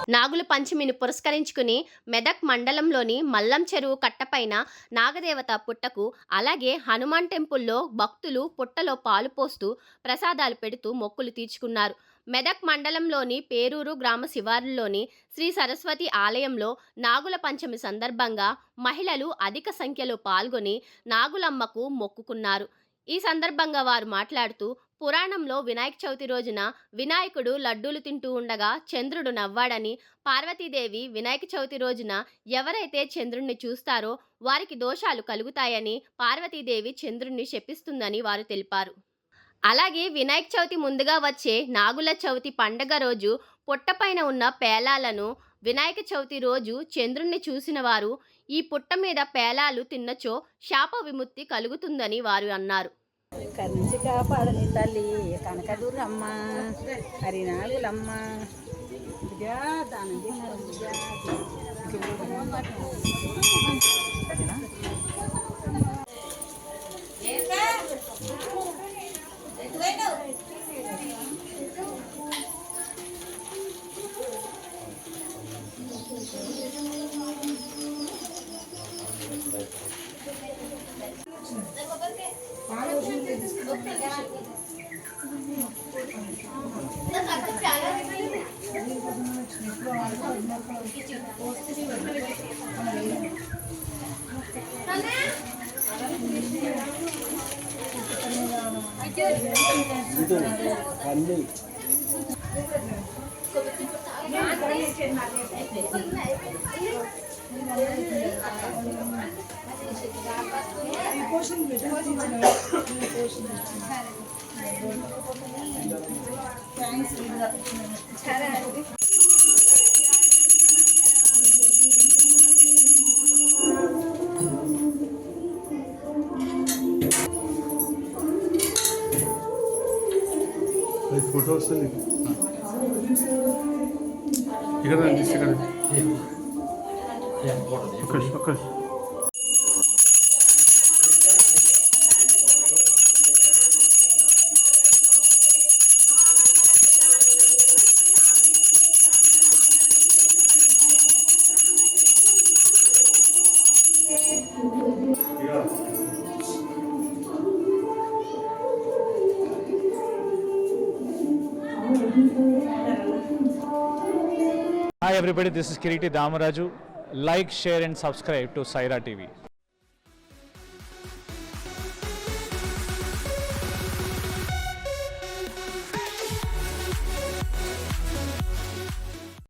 నాగుల పంచమిని పురస్కరించుకుని మెదక్ మండలంలోని మల్లం చెరువు కట్టపైన నాగదేవత పుట్టకు, అలాగే హనుమాన్ టెంపుల్లో భక్తులు పుట్టలో పాలు పోస్తూ ప్రసాదాలు పెడుతూ మొక్కులు తీర్చుకున్నారు. మెదక్ మండలంలోని పేరూరు గ్రామ శివారులోని శ్రీ సరస్వతి ఆలయంలో నాగుల పంచమి సందర్భంగా మహిళలు అధిక సంఖ్యలో పాల్గొని నాగులమ్మకు మొక్కుకున్నారు. ఈ సందర్భంగా వారు మాట్లాడుతూ, పురాణంలో వినాయక చవితి రోజున వినాయకుడు లడ్డూలు తింటూ ఉండగా చంద్రుడు నవ్వాడని, పార్వతీదేవి వినాయక చవితి రోజున ఎవరైతే చంద్రుణ్ణి చూస్తారో వారికి దోషాలు కలుగుతాయని పార్వతీదేవి చంద్రుణ్ణి శపిస్తుందని వారు తెలిపారు. అలాగే వినాయక చవితి ముందుగా వచ్చే నాగుల చవితి పండగ రోజు పుట్టపైన ఉన్న పేలాలను వినాయక చవితి రోజు చంద్రుణ్ణి చూసిన వారు ఈ పుట్ట మీద పేలాలు తిన్నచో శాప విముక్తి కలుగుతుందని వారు అన్నారు. కరుణించి కాపాడని తల్లి కనకదుర్రమ్మ, హరినాగులమ్మ. फोटो वస్తుంది ఇక్కడ ఇక్కడ Hi everybody, this is Kiriti Damaraju. Like, share and subscribe to Saira TV.